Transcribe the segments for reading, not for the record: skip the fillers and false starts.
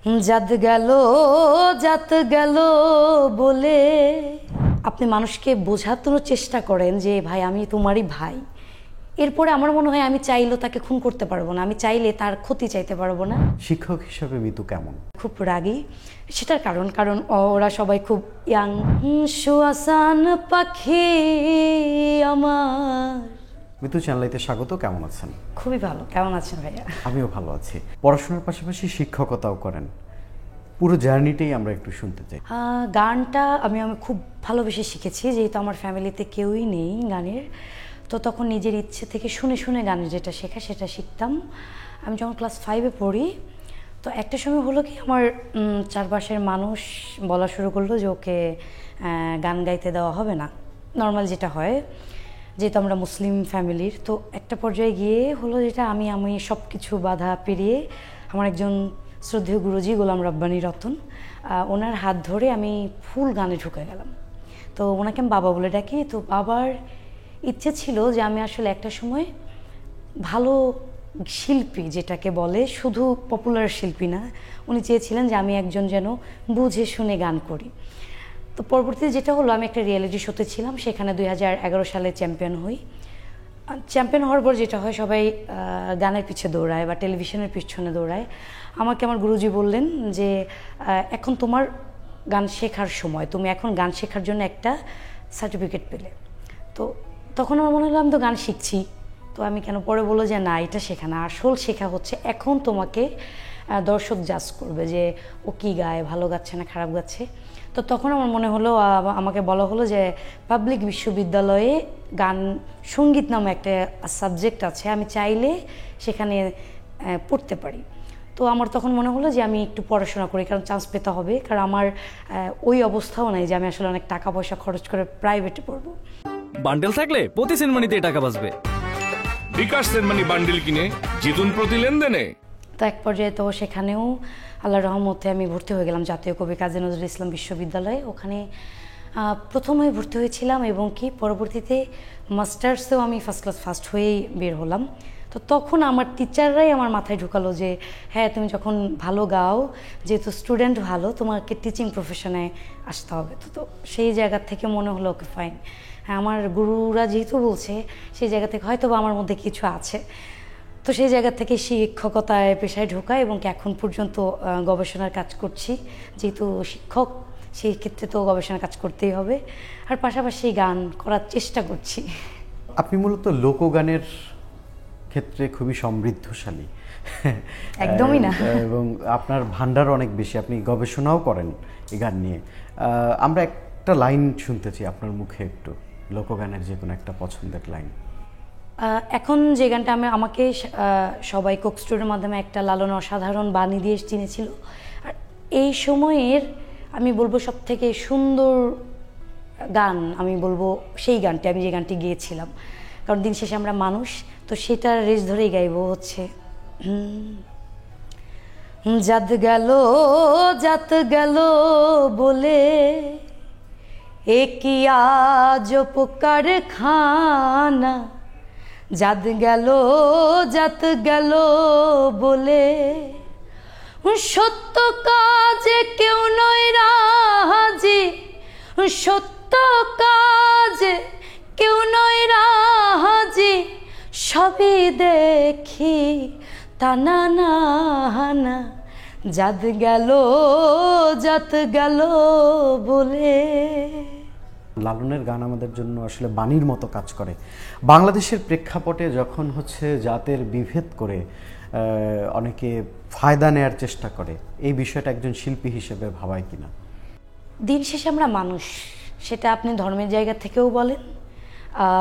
জাত গেল বলে আপনি মানুষকে বোঝানোর চেষ্টা করেন যে ভাই আমি তোমারই ভাই, এরপরে আমার মনে হয় আমি চাইলেও তাকে খুন করতে পারবো না, আমি চাইলে তার ক্ষতি চাইতে পারবো না। শিক্ষক হিসেবে মিতু কেমন? খুব রাগী, সেটার কারণ ওরা সবাই খুব ইয়াং। সুয়াসান পাখি আমার। মিতু চ্যানেলাইতে স্বাগত, কেমন আছেন? খুবই ভালো, কেমন আছেন ভাইয়া? আমিও ভালো আছি। পড়াশোনার পাশাপাশি শিক্ষকতাও করেন, পুরো জার্নিটাই আমরা একটু শুনতে চাই। গানটা আমি খুব ভালোবেসে শিখেছি, যেহেতু আমার ফ্যামিলিতে কেউই নেই গানের, তো তখন নিজের ইচ্ছে থেকে শুনে শুনে গানের যেটা শেখা সেটা শিখতাম। আমি যখন ক্লাস 5-এ পড়ি, তো একটা সময় হলো কি আমার চারপাশের মানুষ বলা শুরু করলো যে ওকে গান গাইতে দেওয়া হবে না, নর্মাল যেটা হয়, যেহেতু আমরা মুসলিম ফ্যামিলির। তো একটা পর্যায়ে গিয়ে হলো যেটা আমি সব কিছু বাধা পেরিয়ে আমার একজন শ্রদ্ধেয় গুরুজি গোলাম রব্বানী রতন, ওনার হাত ধরে আমি ফুল গানে ঢুকে গেলাম। তো ওনাকে আমি বাবা বলে ডাকি। তো বাবার ইচ্ছে ছিল যে আমি আসলে একটা সময় ভালো শিল্পী যেটাকে বলে, শুধু পপুলার শিল্পী না, উনি চেয়েছিলেন যে আমি একজন যেন বুঝে শুনে গান করি। তো পরবর্তীতে যেটা হলো, আমি একটা রিয়েলিটি শোতে ছিলাম, সেখানে 2011 সালে চ্যাম্পিয়ন হই। চ্যাম্পিয়ন হওয়ার পর যেটা হয়, সবাই গানের পিছে দৌড়ায় বা টেলিভিশনের পিছনে দৌড়ায়। আমাকে আমার গুরুজি বললেন যে এখন তোমার গান শেখার সময়, তুমি এখন গান শেখার জন্য একটা সার্টিফিকেট পেলে। তো তখন আমার মনে হলো আমি তো গান শিখছি, তো আমি কেন, পরে বললো যে না, এটা শেখা না, আসল শেখা হচ্ছে এখন তোমাকে দর্শক জাজ করবে যে ও কী গায়, ভালো গাচ্ছে না খারাপ গাচ্ছে। তো তখন আমার মনে হলো, আমাকে বলা হলো যে পাবলিক বিশ্ববিদ্যালয়ে গান সঙ্গীত নামে একটা সাবজেক্ট আছে, আমি চাইলে সেখানে পড়তে পারি। তো আমার তখন মনে হলো যে আমি একটু পড়াশোনা করি, কারণ চান্স পেতে হবে, কারণ আমার ওই অবস্থাও নাই যে আমি আসলে অনেক টাকা পয়সা খরচ করে প্রাইভেটে পড়বো। বান্ডেল থাকলে প্রতি সেনমানিতে টাকা বাঁচবে। বিকাশ সেনমানি বান্ডেল কিনে জিতুন প্রতি লেনদেনে। তো এক পর্যায়ে তো সেখানেও আল্লাহর রহমতে আমি ভর্তি হয়ে গেলাম জাতীয় কবি কাজী নজরুল ইসলাম বিশ্ববিদ্যালয়ে। ওখানে প্রথমে ভর্তি হয়েছিলাম এবং কি পরবর্তীতে মাস্টার্সেও আমি ফার্স্ট হয়েই বের হলাম। তো তখন আমার টিচাররাই আমার মাথায় ঢুকালো যে হ্যাঁ, তুমি যখন ভালো গাও, যেহেতু স্টুডেন্ট ভালো, তোমাকে টিচিং প্রফেশনে আসতে হবে। তো সেই জায়গা থেকে মনে হলো ওকে ফাইন, হ্যাঁ আমার গুরুরা যেহেতু বলছে, সেই জায়গা থেকে হয়তো বা আমার মধ্যে কিছু আছে। তো সেই জায়গা থেকে শিক্ষকতায় পেশায় ঢোকা এবং এখন পর্যন্ত গবেষণার কাজ করছি। যেহেতু শিক্ষক, সেই ক্ষেত্রে তো গবেষণার কাজ করতেই হবে, আর পাশাপাশি গান করার চেষ্টা করছি। আপনি মূলত লোকগানের ক্ষেত্রে খুবই সমৃদ্ধশালী। একদমই না। এবং আপনার ভান্ডার অনেক বেশি, আপনি গবেষণাও করেন এই গান নিয়ে। আমরা একটা লাইন শুনতে চাই আপনার মুখে, একটু লোকগানের যে কোনো একটা পছন্দের লাইন। এখন যে গানটা আমাকে সবাই কোক স্টোরের মাধ্যমে একটা লালন অসাধারণ বাণী দিয়ে চিনেছিল, আর এই সময়ের আমি বলবো সব থেকে সুন্দর গান আমি বলবো সেই গানটি, আমি যে গানটি গিয়েছিলাম, কারণ দিন শেষে আমরা মানুষ, তো সেটার রেস ধরেই গাইবো হচ্ছে জাত গেল বলে কি আজ উপকার খানা, জাত গেল বলে সত্য কাজে কেউ নয় রাজি, সত্য কাজে কেউ নয় রাজি, সবই দেখি তা না না, জাত গেল বলে। লালনের গান আমাদের জন্য আসলে বাণীর মতো কাজ করে। বাংলাদেশের প্রেক্ষাপটে যখন জাতের বিভেদ করে অনেকে ফায়দা নেয়ার চেষ্টা করে, এই বিষয়টা একজন শিল্পী হিসেবে ভাবায় কিনা? দিন শেষে আমরা মানুষ, সেটা আপনি ধর্মের জায়গা থেকেও বলেন,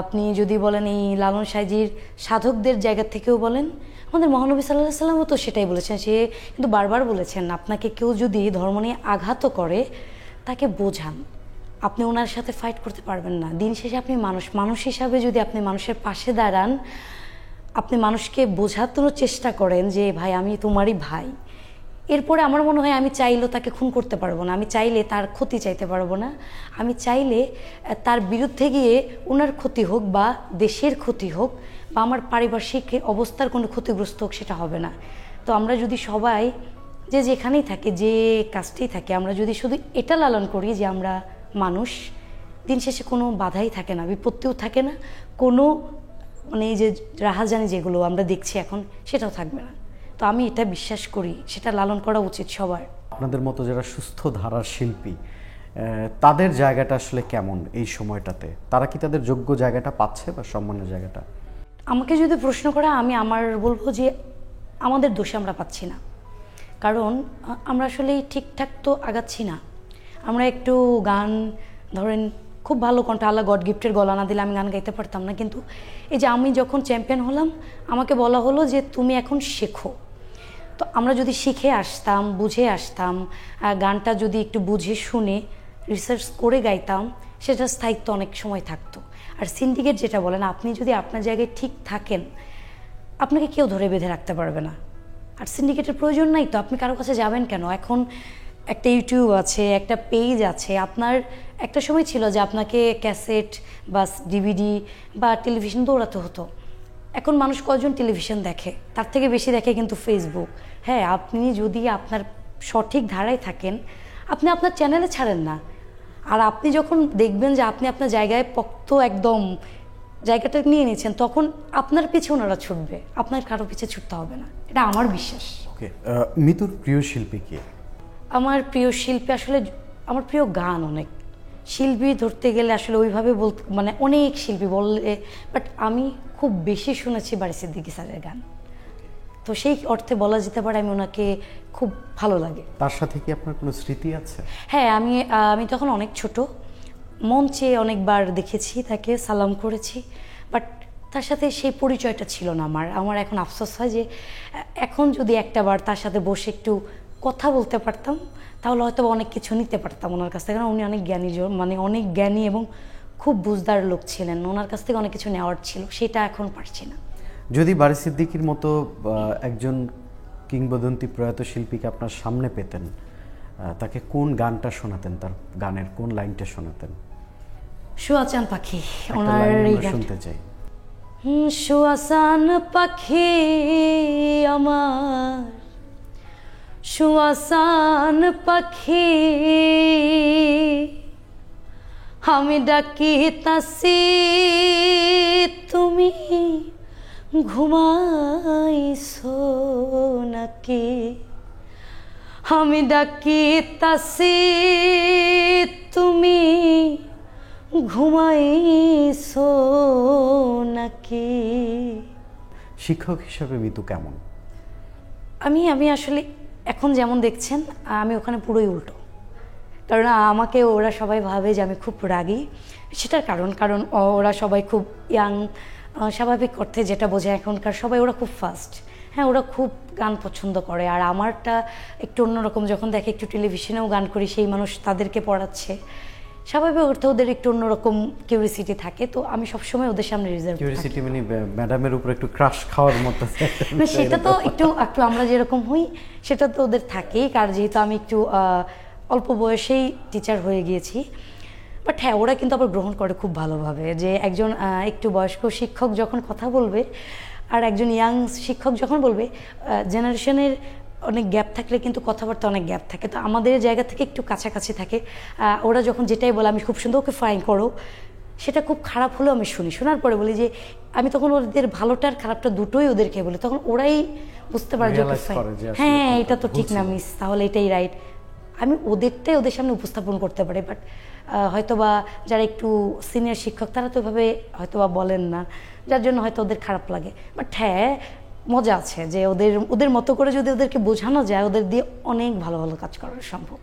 আপনি যদি বলেন এই লালন সাইজির সাধকদের জায়গা থেকেও বলেন, আমাদের মহানবী সাল্লাল্লাহু আলাইহি ওয়াসাল্লামও তো সেটাই বলেছেন। সে কিন্তু বারবার বলেছেন, আপনাকে কেউ যদি ধর্ম নিয়ে আঘাতও করে তাকে বোঝান, আপনি ওনার সাথে ফাইট করতে পারবেন না। দিন শেষে আপনি মানুষ হিসাবে যদি আপনি মানুষের পাশে দাঁড়ান, আপনি মানুষকে বোঝানোর চেষ্টা করেন যে ভাই আমি তোমারই ভাই, এরপরে আমার মনে হয় আমি চাইলেও তাকে খুন করতে পারবো না, আমি চাইলে তার ক্ষতি চাইতে পারবো না, আমি চাইলে তার বিরুদ্ধে গিয়ে ওনার ক্ষতি হোক বা দেশের ক্ষতি হোক বা আমার পারিপার্শ্বিক অবস্থার কোনো ক্ষতিগ্রস্ত হোক, সেটা হবে না। তো আমরা যদি সবাই যে যেখানেই থাকে, যে কাজটাই থাকে, আমরা যদি শুধু এটা লালন করি যে আমরা মানুষ, দিন শেষে কোনো বাধাই থাকে না, বিপত্তিও থাকে না, কোনো মানে এই যে রাহাজানি যেগুলো আমরা দেখছি এখন সেটাও থাকবে না। তো আমি এটা বিশ্বাস করি, সেটা লালন করা উচিত সবার। আপনাদের মতো যারা সুস্থ ধারার শিল্পী, তাদের জায়গাটা আসলে কেমন এই সময়টাতে? তারা কি তাদের যোগ্য জায়গাটা পাচ্ছে বা সম্মানের জায়গাটা? আমাকে যদি প্রশ্ন করে আমি বলবো যে আমাদের দোষে আমরা পাচ্ছি না, কারণ আমরা আসলে ঠিকঠাক তো আগাচ্ছি না। আমরা একটু গান ধরেন খুব ভালো কণ্ঠ, আল্লাহ গড গিফটের গলা না দিলে আমি গান গাইতে পারতাম না, কিন্তু এই যে আমি যখন চ্যাম্পিয়ন হলাম আমাকে বলা হলো যে তুমি এখন শেখো। তো আমরা যদি শিখে আসতাম, বুঝে আসতাম, গানটা যদি একটু বুঝে শুনে রিসার্চ করে গাইতাম, সেটার স্থায়িত্ব অনেক সময় থাকতো। আর সিন্ডিকেট যেটা বলেন, আপনি যদি আপনার জায়গায় ঠিক থাকেন আপনাকে কেউ ধরে বেঁধে রাখতে পারবে না। আর সিন্ডিকেটের প্রয়োজন নাই তো, আপনি কারো কাছে যাবেন কেন? এখন একটা ইউটিউব আছে, একটা পেজ আছে। আপনার একটা সময় ছিল যে আপনাকে ক্যাসেট বা ডিভিডি বা টেলিভিশন দৌড়াতে হতো। এখন মানুষ কয়জন টেলিভিশন দেখে? তার থেকে বেশি দেখে কিন্তু ফেসবুক। হ্যাঁ, আপনি যদি আপনার সঠিক ধারায় থাকেন আপনি আপনার চ্যানেলে ছাড়েন না, আর আপনি যখন দেখবেন যে আপনি আপনার জায়গায় পোক্ত একদম জায়গাটা নিয়ে নিয়েছেন, তখন আপনার পিছে ওনারা ছুটবে, আপনার কারো পিছে ছুটতে হবে না, এটা আমার বিশ্বাস। ওকে, মিতুর প্রিয় শিল্পী কে? আমার প্রিয় শিল্পী আসলে আমার প্রিয় গান অনেক। শিল্পী ধরতে গেলে আসলে ওইভাবে বলতে মানে অনেক শিল্পী বললে, বাট আমি খুব বেশি শুনেছি বারী সিদ্দিকী স্যারের গান, তো সেই অর্থে বলা যেতে পারে আমি ওনাকে খুব ভালো লাগে। তার সাথে কি আপনার কোনো স্মৃতি আছে? হ্যাঁ, আমি তখন অনেক ছোট, মঞ্চে অনেকবার দেখেছি তাকে, সালাম করেছি, বাট তার সাথে সেই পরিচয়টা ছিল না আমার এখন আফসোস হয় যে এখন যদি একটা বার তার সাথে বসে একটু কথা বলতে পারতাম তাহলে হয়তো অনেক কিছু নিতে পারতাম ওনার কাছ থেকে, কারণ উনি অনেক জ্ঞানী, মানে অনেক জ্ঞানী এবং খুব বুঝদার লোক ছিলেন, ওনার কাছ থেকে অনেক কিছু নেওয়ার ছিল, সেটা এখন পারছি না। যদি বারী সিদ্দিকীর মতো একজন কিংবদন্তি প্রয়াত শিল্পীকে আপনার সামনে পেতেন, তাকে কোন গানটা শোনাতেন? তার গানের কোন লাইনটা শোনাতেন? সুয়াচান পাখি, একটা ওনার লাইন এই আমরা গান। শুনতে চাই। সুয়াচান পাখি আমার, সুয়াচান পাখি আমি ডাকিতাছি তুমি ঘুমাইছো নাকি, আমি ডাকিতাছি তুমি ঘুমাইছো নাকি। শিক্ষক হিসাবে মিতু কেমন? আমি আসলে এখন যেমন দেখছেন আমি ওখানে পুরোই উল্টো, কারণ আমাকে ওরা সবাই ভাবে যে আমি খুব রাগী, সেটার কারণ ওরা সবাই খুব ইয়াং, স্বাভাবিক অর্থে যেটা বোঝে এখনকার সবাই, ওরা খুব ফাস্ট। হ্যাঁ, ওরা খুব গান পছন্দ করে, আর আমারটা একটু অন্যরকম, যখন দেখে একটু টেলিভিশনেও গান করি, সেই মানুষ তাদেরকে পড়াচ্ছে, স্বাভাবিক অর্থে ওদের একটু অন্যরকম কিউরিসিটি থাকে, তো আমি সবসময় ওদের সামনে রিজার্ভ থাকি। কিউরিসিটি মানে ম্যাডামের উপর একটু ক্রাশ খাওয়ার মতো? না, সেটা তো একটু আমরা যেরকম হই সেটা তো ওদের থাকেই, কারণ যেহেতু আমি একটু অল্প বয়সেই টিচার হয়ে গিয়েছি। বাট হ্যাঁ, ওরা কিন্তু আবার গ্রহণ করে খুব ভালোভাবে, যে একজন একটু বয়স্ক শিক্ষক যখন কথা বলবে আর একজন ইয়াং শিক্ষক যখন বলবে, জেনারেশনের অনেক গ্যাপ থাকলে কিন্তু কথাবার্তা অনেক গ্যাপ থাকে, তো আমাদের জায়গা থেকে একটু কাছাকাছি থাকে। ওরা যখন যেটাই বলে আমি খুব সুন্দর, ওকে ফাইন করো, সেটা খুব খারাপ হলেও আমি শুনি, শোনার পরে বলি যে আমি তখন ওদের ভালোটা আর খারাপটা দুটোই ওদেরকে বলি, তখন ওরাই বুঝতে পারে যে হ্যাঁ এটা তো ঠিক না মিস, তাহলে এটাই রাইট। আমি ওদেরটাই ওদের সামনে উপস্থাপন করতে পারি, বাট হয়তোবা যারা একটু সিনিয়র শিক্ষক তারা তো এভাবে হয়তোবা বলেন না, যার জন্য হয়তো ওদের খারাপ লাগে। বাট হ্যাঁ, মজা আছে যে ওদের মতো করে যদি ওদেরকে বোঝানো যায়, ওদের দিয়ে অনেক ভালো ভালো কাজ করা সম্ভব।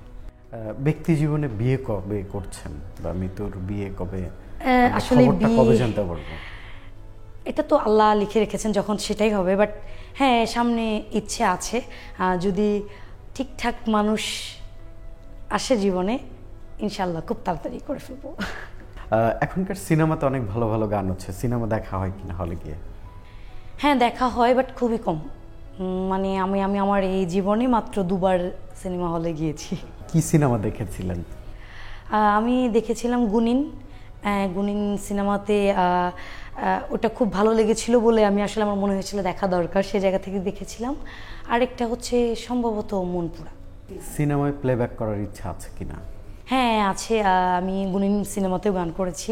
ব্যক্তি জীবনে বিয়ে কবে করছেন, বা মিতুর বিয়ে কবে? আসলে কবে জানতে পারবো? এটা তো আল্লাহ লিখে রেখেছেন, যখন সেটাই হবে। বাট হ্যাঁ, সামনে ইচ্ছে আছে, যদি ঠিকঠাক মানুষ আসে জীবনে, ইনশাল্লাহ খুব তাড়াতাড়ি করে ফেলবো। এখনকার সিনেমাতে অনেক ভালো ভালো গান হচ্ছে, সিনেমা দেখা হয় কিনা হলে গিয়ে? হ্যাঁ, দেখা হয়, বাট খুবই কম। মানে আমি আমার এই জীবনে মাত্র 2বার সিনেমা হলে গিয়েছি। কি সিনেমা দেখেছিলেন? আমি দেখেছিলাম গুনিন, গুনিন সিনেমাতে ওটা খুব ভালো লেগেছিল বলে আমি আসলে আমার মনে হয়েছিল দেখা দরকার, সে জায়গা থেকে দেখেছিলাম। আরেকটা হচ্ছে সম্ভবত মনপুরা। সিনেমায় প্লেব্যাক করার ইচ্ছা আছে কিনা? হ্যাঁ আছে, আমি গুনিন সিনেমাতেও গান করেছি।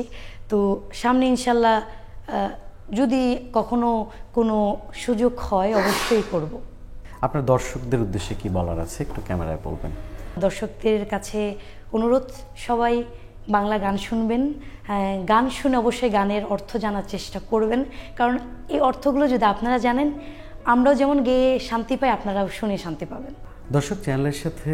তো সামনে ইনশাল্লাহ যদি কখনো কোনো সুযোগ হয় অবশ্যই করব। আপনার দর্শকদের উদ্দেশ্যে কি বলার আছে একটু ক্যামেরায় বলবেন? দর্শকদের কাছে অনুরোধ, সবাই বাংলা গান শুনবেন, গান শুনে অবশ্যই গানের অর্থ জানার চেষ্টা করবেন, কারণ এই অর্থগুলো যদি আপনারা জানেন, আমরাও যেমন গেয়ে শান্তি পাই, আপনারাও শুনে শান্তি পাবেন। দর্শক, চ্যানেলের সাথে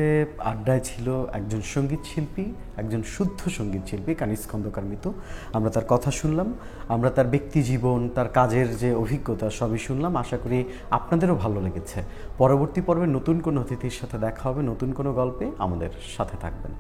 আড্ডায় ছিল একজন সঙ্গীত শিল্পী, একজন শুদ্ধ সঙ্গীত শিল্পী কানিজ খন্দকার মিতু। আমরা তার কথা শুনলাম, আমরা তার ব্যক্তি জীবন, তার কাজের যে অভিজ্ঞতা সবই শুনলাম। আশা করি আপনাদেরও ভালো লেগেছে। পরবর্তী পর্বে নতুন কোনো অতিথির সাথে দেখা হবে, নতুন কোনো গল্পে। আমাদের সাথে থাকবেন।